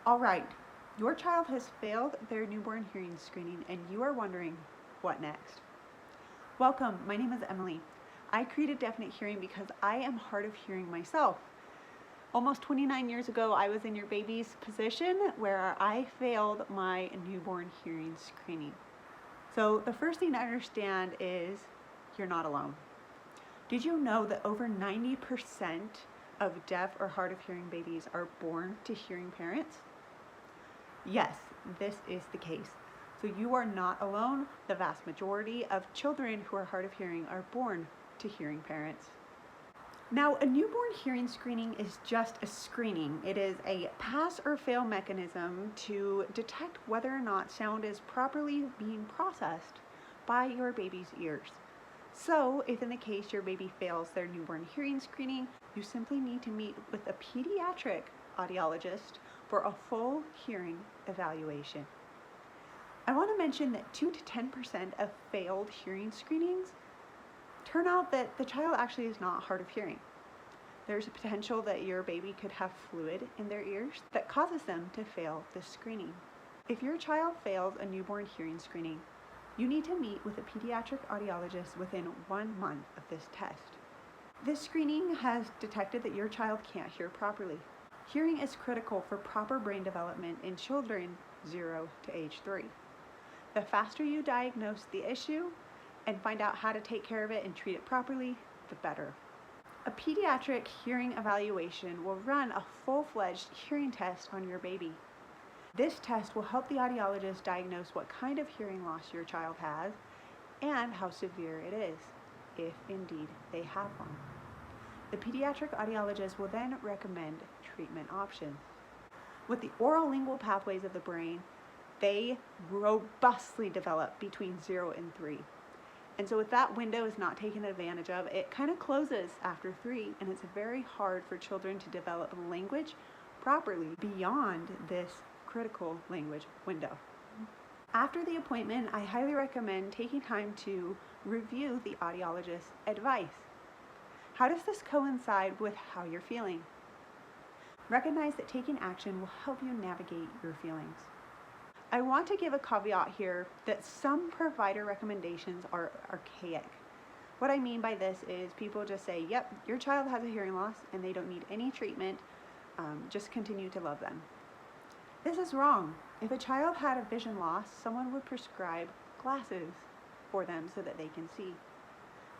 All right, your child has failed their newborn hearing screening and you are wondering what next. Welcome, my name is Emily. I created Definite Hearing because I am hard of hearing myself. Almost 29 years ago, I was in your baby's position where I failed my newborn hearing screening. So the first thing to understand is you're not alone. Did you know that over 90% of deaf or hard of hearing babies are born to hearing parents? Yes, this is the case. So you are not alone. The vast majority of children who are hard of hearing are born to hearing parents. Now, a newborn hearing screening is just a screening. It is a pass or fail mechanism to detect whether or not sound is properly being processed by your baby's ears. So, if in the case your baby fails their newborn hearing screening, you simply need to meet with a pediatric audiologist for a full hearing evaluation. I want to mention that 2 to 10% of failed hearing screenings turn out that the child actually is not hard of hearing. There's a potential that your baby could have fluid in their ears that causes them to fail this screening. If your child fails a newborn hearing screening, you need to meet with a pediatric audiologist within 1 month of this test. This screening has detected that your child can't hear properly. Hearing is critical for proper brain development in children 0 to age 3. The faster you diagnose the issue and find out how to take care of it and treat it properly, the better. A pediatric hearing evaluation will run a full-fledged hearing test on your baby. This test will help the audiologist diagnose what kind of hearing loss your child has and how severe it is, if indeed they have one. The pediatric audiologist will then recommend treatment options. With the oral lingual pathways of the brain, they robustly develop between 0 and 3. And so if that window is not taken advantage of, it kind of closes after 3, and it's very hard for children to develop language properly beyond this critical language window. After the appointment, I highly recommend taking time to review the audiologist's advice. How does this coincide with how you're feeling? Recognize that taking action will help you navigate your feelings. I want to give a caveat here that some provider recommendations are archaic. What I mean by this is people just say, yep, your child has a hearing loss and they don't need any treatment, just continue to love them. This is wrong. If a child had a vision loss, someone would prescribe glasses for them so that they can see.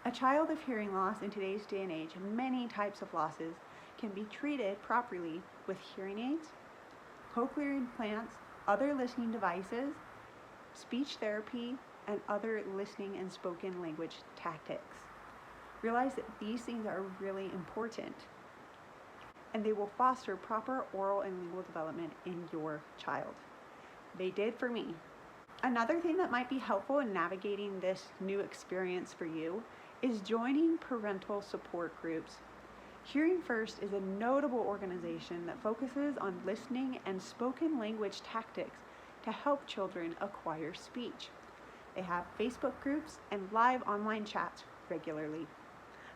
A child of hearing loss in today's day and age, many types of losses can be treated properly with hearing aids, cochlear implants, other listening devices, speech therapy, and other listening and spoken language tactics. Realize that these things are really important and they will foster proper oral and lingual development in your child. They did for me. Another thing that might be helpful in navigating this new experience for you is joining parental support groups. Hearing First is a notable organization that focuses on listening and spoken language tactics to help children acquire speech. They have Facebook groups and live online chats regularly.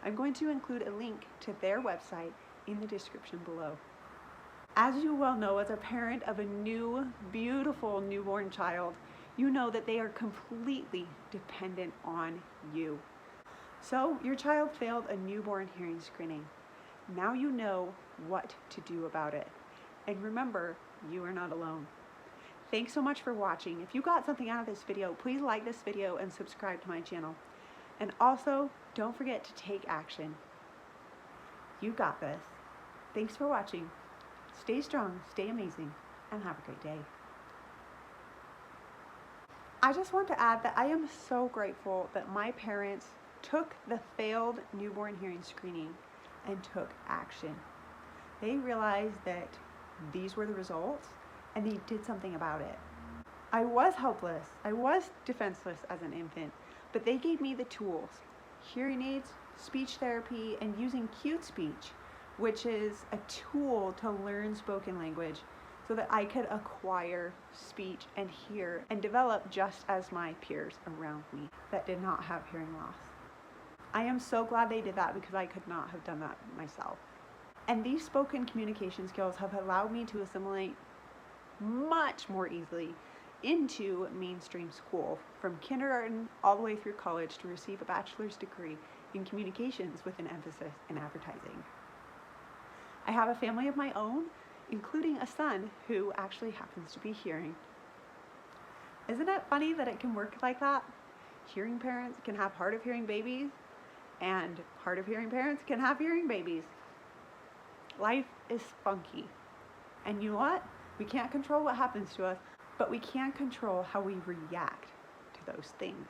I'm going to include a link to their website in the description below. As you well know, as a parent of a new, beautiful newborn child, you know that they are completely dependent on you. So your child failed a newborn hearing screening. Now you know what to do about it. And remember, you are not alone. Thanks so much for watching. If you got something out of this video, please like this video and subscribe to my channel. And also, don't forget to take action. You got this. Thanks for watching. Stay strong, stay amazing, and have a great day. I just want to add that I am so grateful that my parents took the failed newborn hearing screening and took action. They realized that these were the results and they did something about it. I was helpless, I was defenseless as an infant, but they gave me the tools: hearing aids, speech therapy, and using cute speech, which is a tool to learn spoken language so that I could acquire speech and hear and develop just as my peers around me that did not have hearing loss. I am so glad they did that because I could not have done that myself. And these spoken communication skills have allowed me to assimilate much more easily into mainstream school from kindergarten all the way through college to receive a bachelor's degree in communications with an emphasis in advertising. I have a family of my own, including a son who actually happens to be hearing. Isn't it funny that it can work like that? Hearing parents can have hard of hearing babies, and hard of hearing parents can have hearing babies. Life is funky. And you know what? We can't control what happens to us, but we can control how we react to those things.